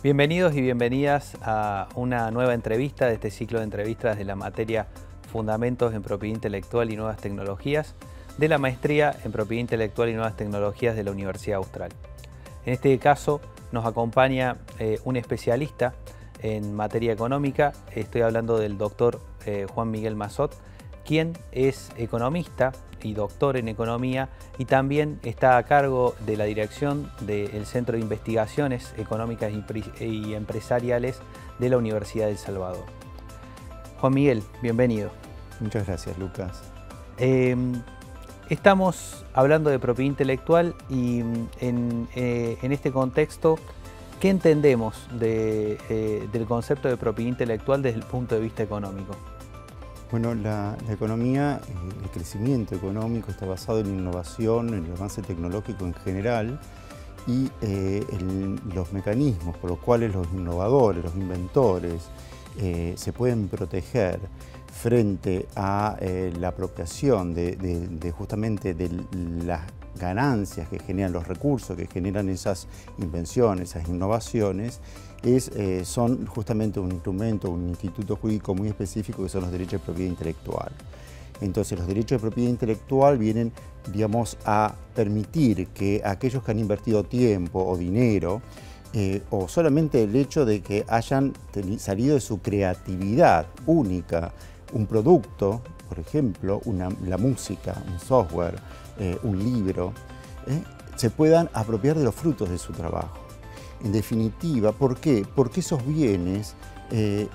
Bienvenidos y bienvenidas a una nueva entrevista de este ciclo de entrevistas de la materia Fundamentos en Propiedad Intelectual y Nuevas Tecnologías de la Maestría en Propiedad Intelectual y Nuevas Tecnologías de la Universidad Austral. En este caso nos acompaña un especialista en materia económica. Estoy hablando del doctor Juan Miguel Massot, quien es economista y doctor en economía y también está a cargo de la dirección del Centro de Investigaciones Económicas y Empresariales de la Universidad de El Salvador. Juan Miguel, bienvenido. Muchas gracias, Lucas. Estamos hablando de propiedad intelectual y en este contexto, ¿qué entendemos del concepto de propiedad intelectual desde el punto de vista económico? Bueno, la economía, el crecimiento económico está basado en innovación, en el avance tecnológico en general y en los mecanismos por los cuales los innovadores, los inventores se pueden proteger frente a la apropiación justamente de las ganancias que generan los recursos, que generan esas invenciones, esas innovaciones, son justamente un instrumento, un instituto jurídico muy específico que son los derechos de propiedad intelectual. Entonces los derechos de propiedad intelectual vienen, digamos, a permitir que aquellos que han invertido tiempo o dinero, o solamente el hecho de que hayan salido de su creatividad única, un producto, por ejemplo, la música, un software, un libro, se puedan apropiar de los frutos de su trabajo. En definitiva, ¿por qué? Porque esos bienes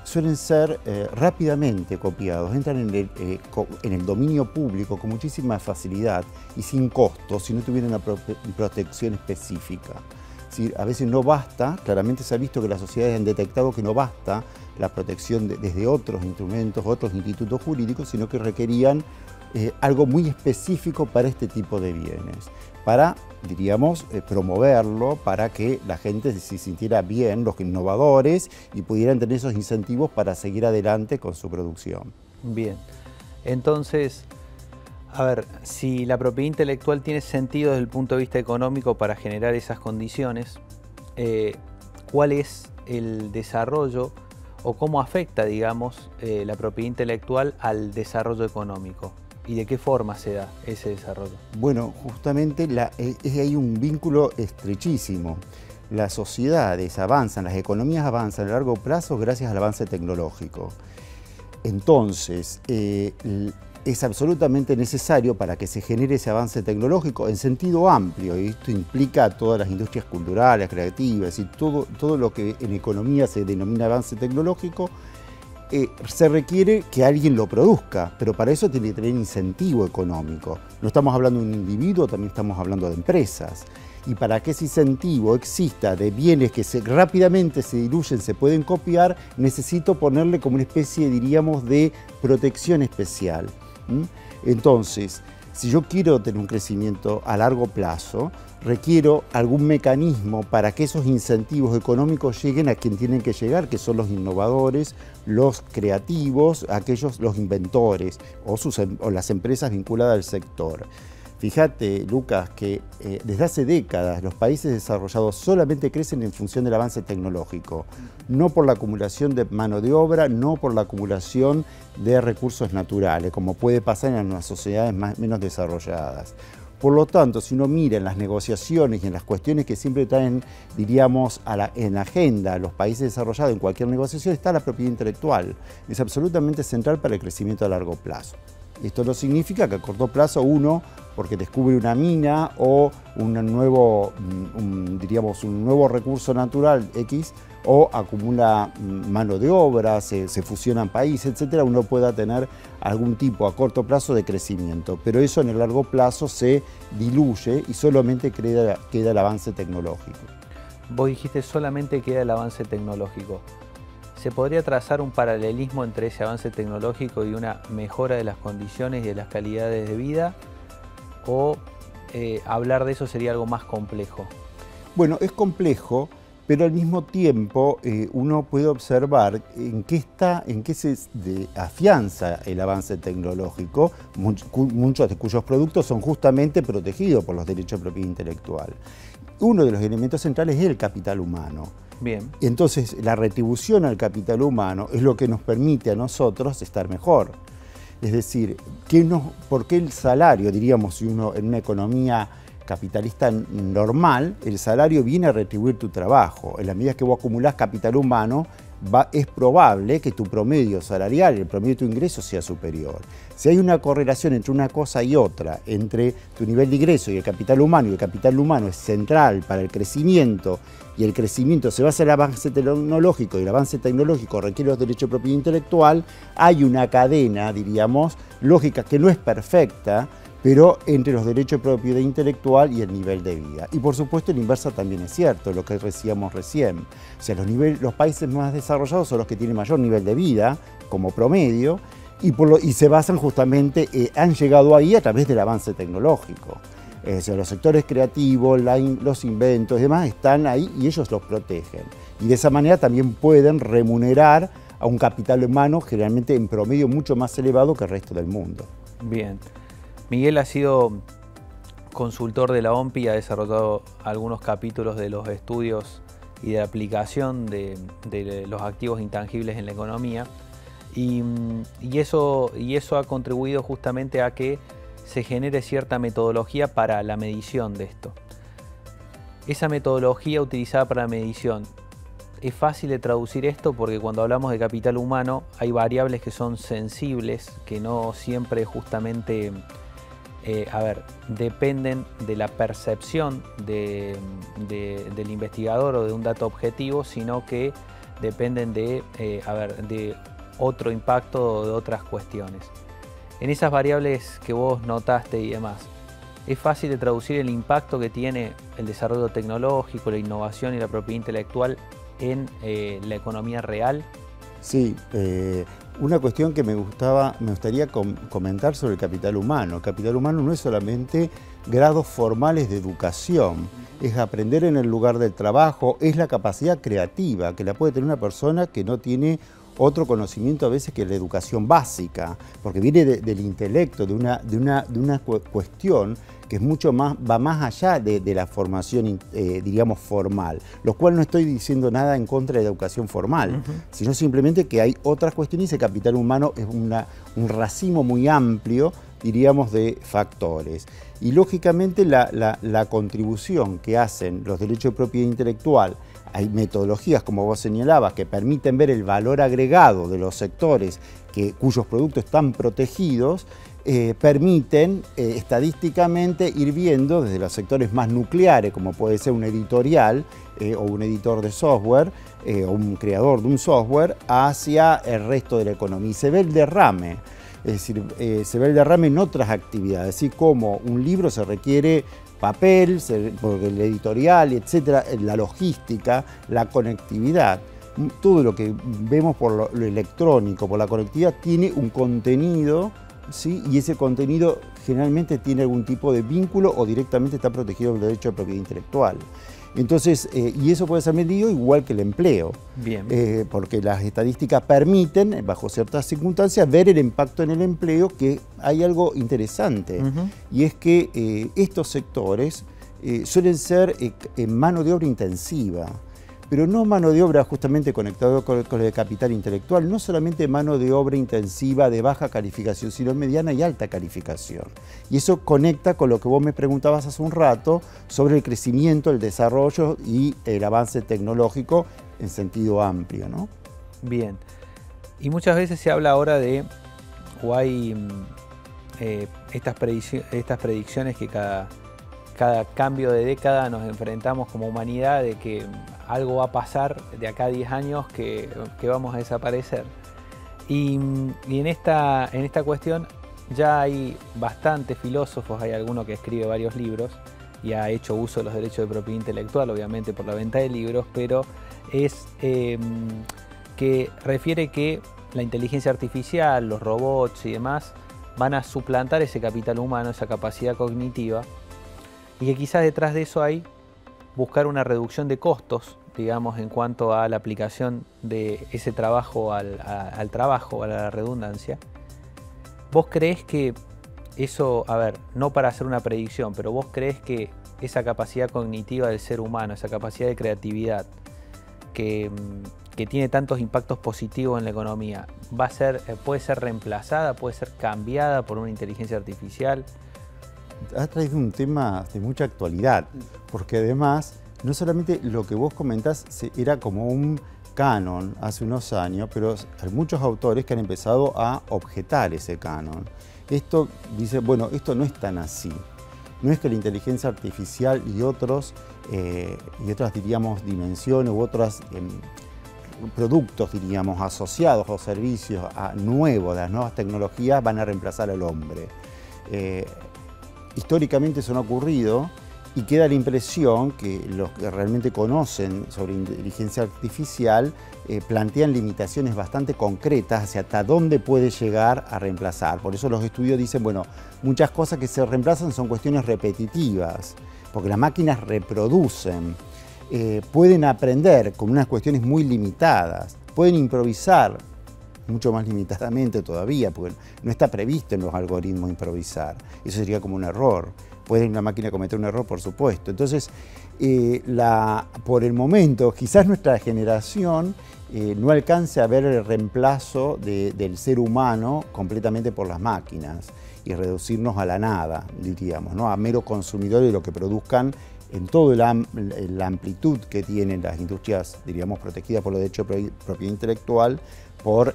suelen ser rápidamente copiados, entran en el dominio público con muchísima facilidad y sin costo si no tuvieran una protección específica. Es decir, a veces no basta, claramente se ha visto que las sociedades han detectado que no basta la protección desde otros instrumentos, otros institutos jurídicos, sino que requerían algo muy específico para este tipo de bienes, para, diríamos, promoverlo, para que la gente se sintiera bien, los innovadores, y pudieran tener esos incentivos para seguir adelante con su producción. Bien, entonces, a ver, si la propiedad intelectual tiene sentido desde el punto de vista económico para generar esas condiciones, ¿cuál es el desarrollo o cómo afecta, digamos, la propiedad intelectual al desarrollo económico? ¿Y de qué forma se da ese desarrollo? Bueno, justamente hay un vínculo estrechísimo. Las sociedades avanzan, las economías avanzan a largo plazo gracias al avance tecnológico. Entonces, es absolutamente necesario para que se genere ese avance tecnológico en sentido amplio, y esto implica a todas las industrias culturales, creativas, y todo lo que en economía se denomina avance tecnológico, se requiere que alguien lo produzca, pero para eso tiene que tener incentivo económico. No estamos hablando de un individuo, también estamos hablando de empresas. Y para que ese incentivo exista de bienes que rápidamente se diluyen, se pueden copiar, necesito ponerle como una especie, diríamos, de protección especial. Entonces, si yo quiero tener un crecimiento a largo plazo, requiero algún mecanismo para que esos incentivos económicos lleguen a quien tienen que llegar, que son los innovadores, los creativos, los inventores o las empresas vinculadas al sector. Fíjate, Lucas, que desde hace décadas los países desarrollados solamente crecen en función del avance tecnológico, no por la acumulación de mano de obra, no por la acumulación de recursos naturales, como puede pasar en las sociedades menos desarrolladas. Por lo tanto, si uno mira en las negociaciones y en las cuestiones que siempre traen, diríamos, en la agenda a los países desarrollados en cualquier negociación, está la propiedad intelectual. Es absolutamente central para el crecimiento a largo plazo. Esto no significa que a corto plazo uno, porque descubre una mina o un nuevo recurso natural X, o acumula mano de obra, se fusionan países, etcétera, uno pueda tener algún tipo a corto plazo de crecimiento. Pero eso en el largo plazo se diluye y solamente queda el avance tecnológico. Vos dijiste solamente queda el avance tecnológico. ¿Se podría trazar un paralelismo entre ese avance tecnológico y una mejora de las condiciones y de las calidades de vida? ¿O hablar de eso sería algo más complejo? Bueno, es complejo, pero al mismo tiempo uno puede observar en qué se afianza el avance tecnológico, muchos de cuyos productos son justamente protegidos por los derechos de propiedad intelectual. Uno de los elementos centrales es el capital humano. Bien. Entonces, la retribución al capital humano es lo que nos permite a nosotros estar mejor. Es decir, ¿por qué el salario, diríamos, si uno en una economía capitalista normal, el salario viene a retribuir tu trabajo? En la medida que vos acumulás capital humano, es probable que tu promedio salarial, el promedio de tu ingreso sea superior. Si hay una correlación entre una cosa y otra, entre tu nivel de ingreso y el capital humano es central para el crecimiento, y el crecimiento se basa en el avance tecnológico, y el avance tecnológico requiere los derechos de propiedad intelectual, hay una cadena, diríamos, lógica que no es perfecta, pero entre los derechos de propiedad intelectual y el nivel de vida. Y por supuesto, la inversa también es cierto, lo que decíamos recién. O sea, los países más desarrollados son los que tienen mayor nivel de vida, como promedio, y se basan justamente, han llegado ahí a través del avance tecnológico. O sea, los sectores creativos, los inventos y demás están ahí y ellos los protegen. Y de esa manera también pueden remunerar a un capital humano generalmente en promedio mucho más elevado que el resto del mundo. Bien. Miguel ha sido consultor de la OMPI, ha desarrollado algunos capítulos de los estudios y de aplicación de los activos intangibles en la economía y eso ha contribuido justamente a que se genere cierta metodología para la medición de esto. Esa metodología utilizada para la medición, es fácil de traducir esto porque cuando hablamos de capital humano hay variables que son sensibles, que no siempre justamente dependen de la percepción del investigador o de un dato objetivo, sino que dependen de otro impacto o de otras cuestiones. En esas variables que vos notaste y demás, ¿es fácil de traducir el impacto que tiene el desarrollo tecnológico, la innovación y la propiedad intelectual en la economía real? Sí, una cuestión que me gustaría comentar sobre el capital humano. El capital humano no es solamente grados formales de educación, es aprender en el lugar del trabajo, es la capacidad creativa que la puede tener una persona que no tiene otro conocimiento a veces que la educación básica, porque viene del intelecto, de una cuestión que es mucho más, va más allá de la formación, diríamos, formal, lo cual no estoy diciendo nada en contra de la educación formal, sino simplemente que hay otras cuestiones y el capital humano es un racimo muy amplio, diríamos, de factores. Y lógicamente la contribución que hacen los derechos de propiedad intelectual, hay metodologías, como vos señalabas, que permiten ver el valor agregado de los sectores cuyos productos están protegidos, permiten estadísticamente ir viendo desde los sectores más nucleares, como puede ser un editorial o un editor de software o un creador de un software, hacia el resto de la economía. Y se ve el derrame, es decir, se ve el derrame en otras actividades, así como un libro se requiere papel, porque el editorial, etcétera, la logística, la conectividad. Todo lo que vemos por lo electrónico, por la conectividad, tiene un contenido, ¿sí? Y ese contenido generalmente tiene algún tipo de vínculo o directamente está protegido por el derecho de propiedad intelectual. Entonces, y eso puede ser medido igual que el empleo. Bien. Porque las estadísticas permiten, bajo ciertas circunstancias, ver el impacto en el empleo, que hay algo interesante, y es que estos sectores suelen ser mano de obra intensiva, pero no mano de obra justamente conectado con el capital intelectual, no solamente mano de obra intensiva de baja calificación, sino mediana y alta calificación. Y eso conecta con lo que vos me preguntabas hace un rato sobre el crecimiento, el desarrollo y el avance tecnológico en sentido amplio, ¿no? Bien. Y muchas veces se habla ahora de, o hay estas predicciones que cada cambio de década nos enfrentamos como humanidad de que algo va a pasar de acá a 10 años que vamos a desaparecer. Y en esta cuestión ya hay bastantes filósofos, hay alguno que escribe varios libros y ha hecho uso de los derechos de propiedad intelectual, obviamente por la venta de libros, pero es que refiere que la inteligencia artificial, los robots y demás van a suplantar ese capital humano, esa capacidad cognitiva, y que quizás detrás de eso hay buscar una reducción de costos digamos, en cuanto a la aplicación de ese trabajo al trabajo, a la redundancia. ¿Vos creés que eso, a ver, no para hacer una predicción, pero vos creés que esa capacidad cognitiva del ser humano, esa capacidad de creatividad que tiene tantos impactos positivos en la economía, puede ser reemplazada, puede ser cambiada por una inteligencia artificial? Has traído un tema de mucha actualidad, porque además, no solamente lo que vos comentás era como un canon hace unos años, pero hay muchos autores que han empezado a objetar ese canon. Esto dice, bueno, esto no es tan así. No es que la inteligencia artificial y otras, diríamos, dimensiones u otros productos, diríamos, asociados o servicios nuevos, las nuevas tecnologías van a reemplazar al hombre. Históricamente eso no ha ocurrido y queda la impresión que los que realmente conocen sobre inteligencia artificial plantean limitaciones bastante concretas hacia hasta dónde puede llegar a reemplazar. Por eso los estudios dicen, bueno, muchas cosas que se reemplazan son cuestiones repetitivas, porque las máquinas reproducen, pueden aprender con unas cuestiones muy limitadas, pueden improvisar mucho más limitadamente todavía, porque no está previsto en los algoritmos improvisar. Eso sería como un error. Puede una máquina cometer un error, por supuesto. Entonces, por el momento, quizás nuestra generación no alcance a ver el reemplazo del ser humano completamente por las máquinas y reducirnos a la nada, diríamos, ¿no? A mero consumidor de lo que produzcan en toda la amplitud que tienen las industrias, diríamos, protegidas por los derechos de propiedad intelectual por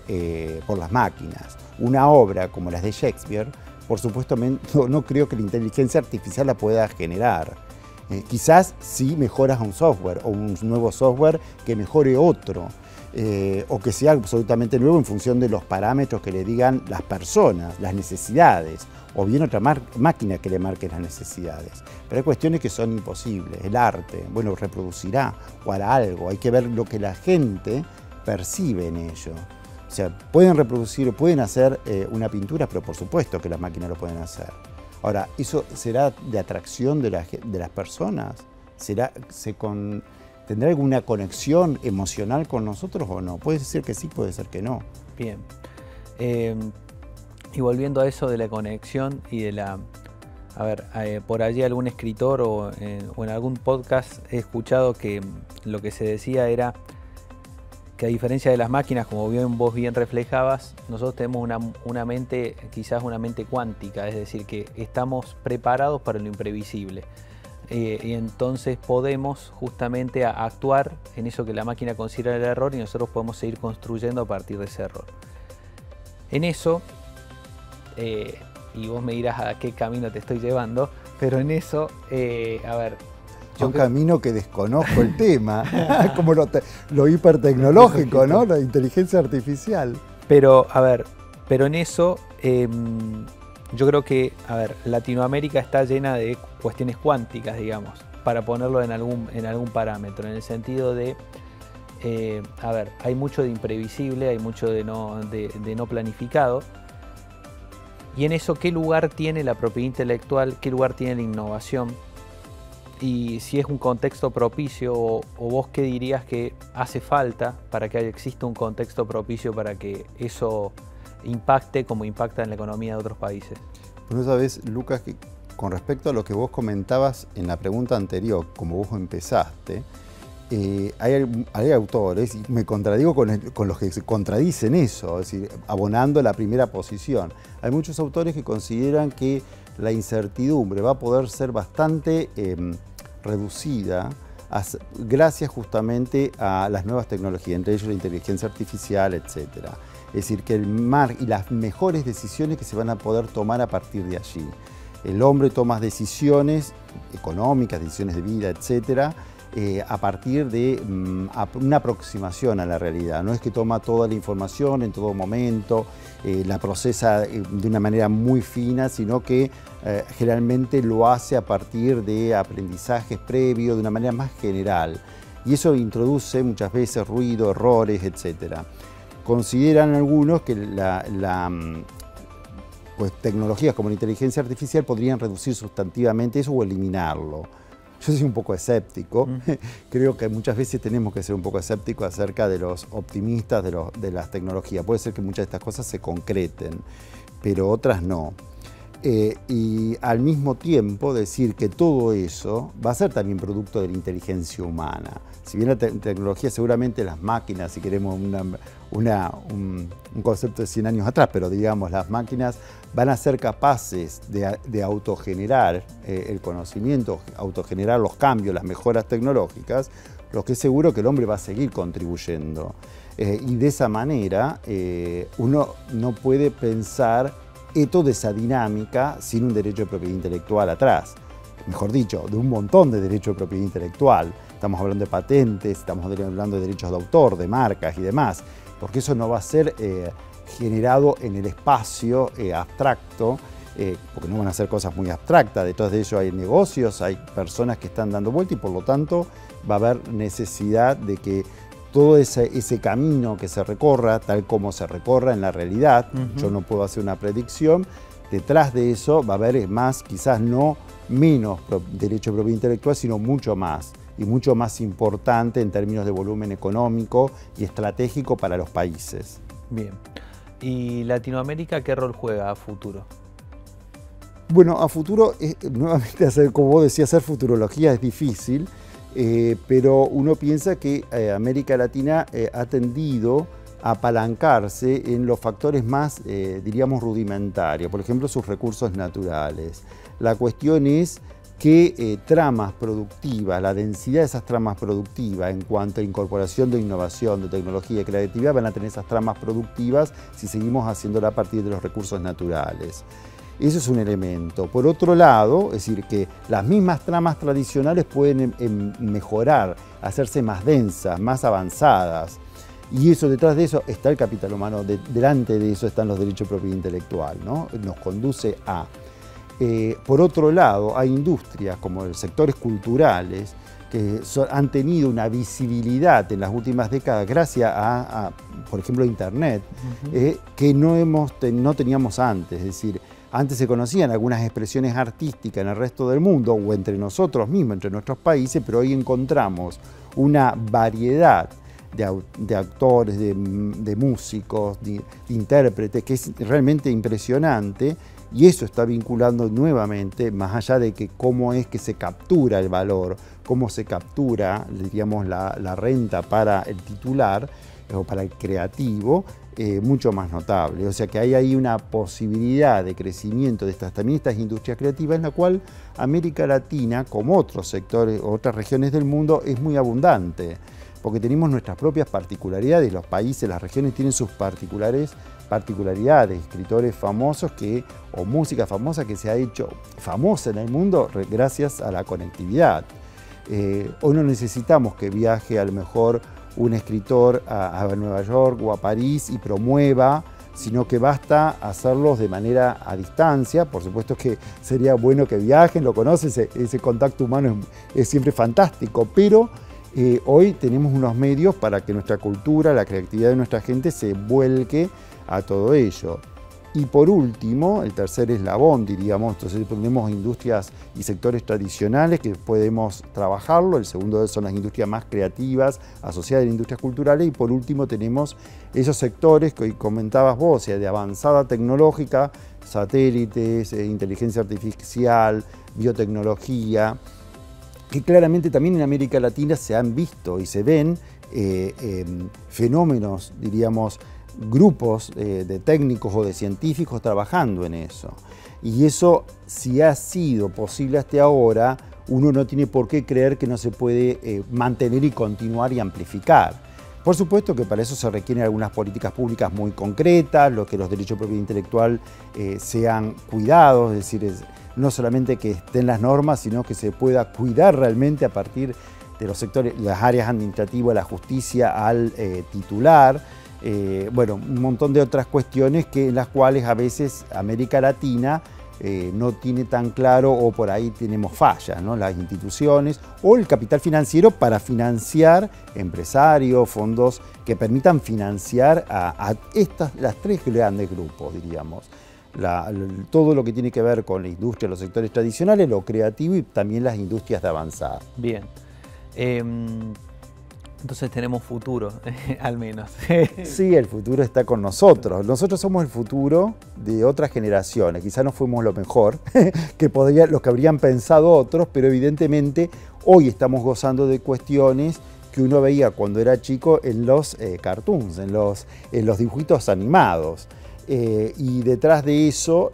las máquinas. Una obra como las de Shakespeare, por supuesto, no creo que la inteligencia artificial la pueda generar. Quizás sí mejoras un software o un nuevo software que mejore otro, o que sea absolutamente nuevo en función de los parámetros que le digan las personas, las necesidades, o bien otra máquina que le marque las necesidades. Pero hay cuestiones que son imposibles. El arte, bueno, reproducirá o hará algo. Hay que ver lo que la gente percibe en ello. O sea, pueden reproducir, pueden hacer una pintura, pero por supuesto que las máquinas lo pueden hacer. Ahora, ¿eso será de atracción de las personas? ¿Tendrá alguna conexión emocional con nosotros o no? Puede ser que sí, puede ser que no. Bien. Y volviendo a eso de la conexión y de la... A ver, por allí algún escritor o en algún podcast he escuchado que lo que se decía era que a diferencia de las máquinas, como vos bien reflejabas, nosotros tenemos una mente, quizás una mente cuántica, es decir, que estamos preparados para lo imprevisible. Y entonces podemos justamente actuar en eso que la máquina considera el error y nosotros podemos seguir construyendo a partir de ese error. En eso, y vos me dirás a qué camino te estoy llevando, pero en eso, a ver... Un camino que desconozco el tema, como lo hipertecnológico, ¿no? La inteligencia artificial. Pero, a ver, en eso yo creo que, a ver, Latinoamérica está llena de cuestiones cuánticas, digamos, para ponerlo en algún parámetro, en el sentido de, a ver, hay mucho de imprevisible, hay mucho de no planificado. Y en eso, ¿qué lugar tiene la propiedad intelectual? ¿Qué lugar tiene la innovación? Y si es un contexto propicio, o vos qué dirías que hace falta para que exista un contexto propicio para que eso impacte como impacta en la economía de otros países. Bueno, sabes, Lucas, que con respecto a lo que vos comentabas en la pregunta anterior, como vos empezaste, hay autores, y me contradigo con los que se contradicen eso, es decir, abonando la primera posición. Hay muchos autores que consideran que la incertidumbre va a poder ser bastante reducida gracias justamente a las nuevas tecnologías, entre ellos la inteligencia artificial, etc. Es decir, que y las mejores decisiones que se van a poder tomar a partir de allí. El hombre toma decisiones económicas, decisiones de vida, etc., a partir de una aproximación a la realidad. No es que toma toda la información en todo momento, la procesa de una manera muy fina, sino que generalmente lo hace a partir de aprendizajes previos, de una manera más general. Y eso introduce muchas veces ruido, errores, etc. Consideran algunos que pues, tecnologías como la inteligencia artificial podrían reducir sustantivamente eso o eliminarlo. Yo soy un poco escéptico. Creo que muchas veces tenemos que ser un poco escépticos acerca de los optimistas de las tecnologías. Puede ser que muchas de estas cosas se concreten, pero otras no. Y al mismo tiempo decir que todo eso va a ser también producto de la inteligencia humana. Si bien la tecnología, seguramente las máquinas, si queremos un concepto de 100 años atrás, pero digamos, las máquinas van a ser capaces de autogenerar el conocimiento, autogenerar los cambios, las mejoras tecnológicas, lo que es seguro que el hombre va a seguir contribuyendo. Y de esa manera uno no puede pensar toda esa dinámica sin un derecho de propiedad intelectual atrás. Mejor dicho, de un montón de derechos de propiedad intelectual. Estamos hablando de patentes, estamos hablando de derechos de autor, de marcas y demás, porque eso no va a ser generado en el espacio abstracto, porque no van a ser cosas muy abstractas. Detrás de ello hay negocios, hay personas que están dando vuelta y por lo tanto va a haber necesidad de que todo ese camino que se recorra, tal como se recorra en la realidad, yo no puedo hacer una predicción, detrás de eso va a haber más, quizás no menos derecho de propiedad intelectual, sino mucho más, y mucho más importante en términos de volumen económico y estratégico para los países. Bien. ¿Y Latinoamérica qué rol juega a futuro? Bueno, a futuro, nuevamente, como vos decías, hacer futurología es difícil, pero uno piensa que América Latina ha tendido a apalancarse en los factores más, diríamos, rudimentarios, por ejemplo, sus recursos naturales. La cuestión es qué tramas productivas, la densidad de esas tramas productivas en cuanto a incorporación de innovación, de tecnología y creatividad, van a tener esas tramas productivas si seguimos haciéndola a partir de los recursos naturales. Eso es un elemento. Por otro lado, es decir, que las mismas tramas tradicionales pueden mejorar, hacerse más densas, más avanzadas. Y eso, detrás de eso está el capital humano, delante de eso están los derechos de propiedad intelectual, ¿no? Nos conduce a. Por otro lado, hay industrias como los sectores culturales que han tenido una visibilidad en las últimas décadas gracias a por ejemplo, Internet, que no teníamos antes. Es decir, antes se conocían algunas expresiones artísticas en el resto del mundo o entre nosotros mismos, entre nuestros países, pero hoy encontramos una variedad de actores, de músicos, de intérpretes, que es realmente impresionante, y eso está vinculando nuevamente, más allá de que cómo es que se captura el valor, cómo se captura, diríamos, la renta para el titular o para el creativo, mucho más notable. O sea que hay ahí una posibilidad de crecimiento de también estas industrias creativas en la cual América Latina, como otros sectores, otras regiones del mundo, es muy abundante, porque tenemos nuestras propias particularidades. Los países, las regiones tienen sus particularidades, escritores famosos o música famosa que se ha hecho famosa en el mundo gracias a la conectividad. Hoy no necesitamos que viaje a lo mejor un escritor a Nueva York o a París y promueva, sino que basta hacerlos de manera a distancia. Por supuesto que sería bueno que viajen, lo conocen, ese contacto humano es siempre fantástico, pero hoy tenemos unos medios para que nuestra cultura, la creatividad de nuestra gente se vuelque a todo ello. Y por último, el tercer eslabón, diríamos, entonces tenemos industrias y sectores tradicionales que podemos trabajarlo. El segundo son las industrias más creativas asociadas a las industrias culturales. Y por último tenemos esos sectores que comentabas vos, o sea, de avanzada tecnológica, satélites, inteligencia artificial, biotecnología, que claramente también en América Latina se han visto y se ven fenómenos, diríamos, grupos de técnicos o de científicos trabajando en eso. Y eso, si ha sido posible hasta ahora, uno no tiene por qué creer que no se puede mantener y continuar y amplificar. Por supuesto que para eso se requieren algunas políticas públicas muy concretas, que los derechos de propiedad intelectual sean cuidados, es decir, no solamente que estén las normas, sino que se pueda cuidar realmente a partir de los sectores, las áreas administrativas, la justicia al titular. Bueno, un montón de otras cuestiones en las cuales a veces América Latina no tiene tan claro, o por ahí tenemos fallas, ¿no? Las instituciones o el capital financiero para financiar empresarios, fondos que permitan financiar a las tres grandes grupos, diríamos. todo lo que tiene que ver con la industria, los sectores tradicionales, lo creativo y también las industrias de avanzada. Bien. Entonces tenemos futuro, al menos. Sí, el futuro está con nosotros. Nosotros somos el futuro de otras generaciones. Quizás no fuimos lo mejor lo que habrían pensado otros, pero evidentemente hoy estamos gozando de cuestiones que uno veía cuando era chico en los cartoons, en los dibujitos animados. Y detrás de eso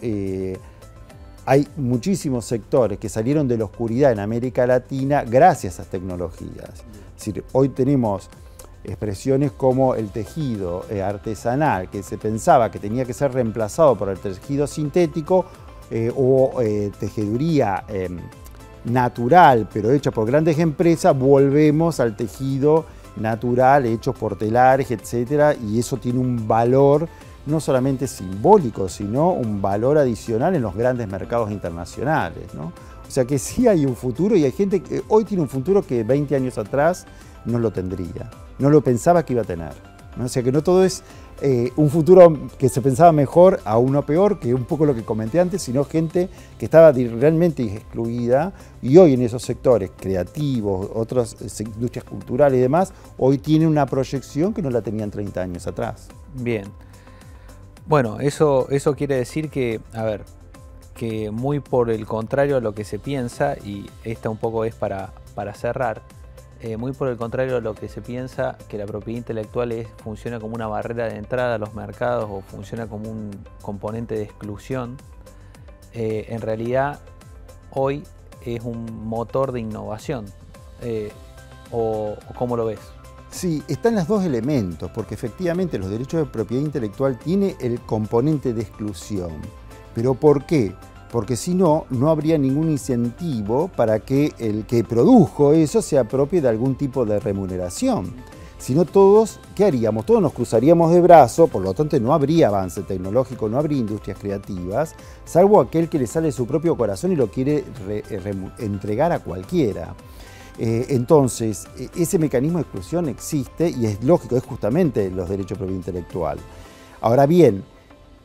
hay muchísimos sectores que salieron de la oscuridad en América Latina gracias a esas tecnologías. Es decir, hoy tenemos expresiones como el tejido artesanal, que se pensaba que tenía que ser reemplazado por el tejido sintético, o tejeduría natural, pero hecha por grandes empresas. Volvemos al tejido natural hecho por telares, etcétera, y eso tiene un valor no solamente simbólico, sino un valor adicional en los grandes mercados internacionales, ¿no? O sea que sí hay un futuro, y hay gente que hoy tiene un futuro que 20 años atrás no lo tendría, no lo pensaba que iba a tener, ¿no? O sea que no todo es un futuro que se pensaba mejor a uno peor, que un poco lo que comenté antes, sino gente que estaba realmente excluida, y hoy en esos sectores creativos, otras industrias culturales y demás, hoy tiene una proyección que no la tenían 30 años atrás. Bien. Bueno, eso quiere decir que, a ver, que muy por el contrario a lo que se piensa, y esta un poco es para cerrar, muy por el contrario a lo que se piensa, que la propiedad intelectual funciona como una barrera de entrada a los mercados o funciona como un componente de exclusión, en realidad hoy es un motor de innovación. ¿O cómo lo ves? Sí, están los dos elementos, porque efectivamente los derechos de propiedad intelectual tienen el componente de exclusión. ¿Pero por qué? Porque si no, no habría ningún incentivo para que el que produjo eso se apropie de algún tipo de remuneración. Si no, todos, ¿qué haríamos? Todos nos cruzaríamos de brazos, por lo tanto no habría avance tecnológico, no habría industrias creativas, salvo aquel que le sale de su propio corazón y lo quiere entregar a cualquiera. Entonces, ese mecanismo de exclusión existe y es lógico, es justamente los derechos de propiedad intelectual. Ahora bien,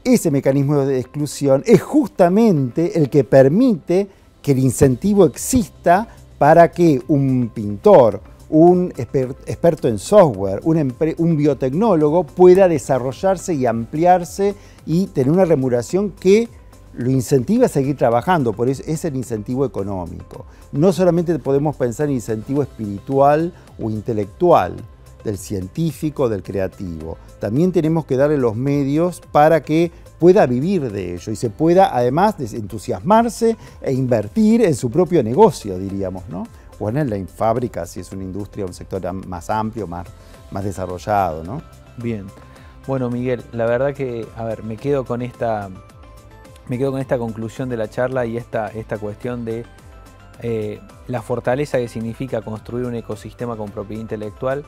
ese mecanismo de exclusión es justamente el que permite que el incentivo exista para que un pintor, un experto en software, un biotecnólogo pueda desarrollarse y ampliarse y tener una remuneración que lo incentiva a seguir trabajando. Por eso es el incentivo económico. No solamente podemos pensar en incentivo espiritual o intelectual del científico, del creativo. También tenemos que darle los medios para que pueda vivir de ello y se pueda además entusiasmarse e invertir en su propio negocio, diríamos, ¿no? O en la fábrica, si es una industria, un sector más amplio, más desarrollado, ¿no? Bien. Bueno, Miguel, la verdad que, a ver, me quedo con esta conclusión de la charla y esta cuestión de la fortaleza que significa construir un ecosistema con propiedad intelectual,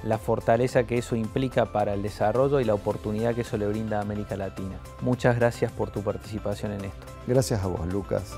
la fortaleza que eso implica para el desarrollo y la oportunidad que eso le brinda a América Latina. Muchas gracias por tu participación en esto. Gracias a vos, Lucas.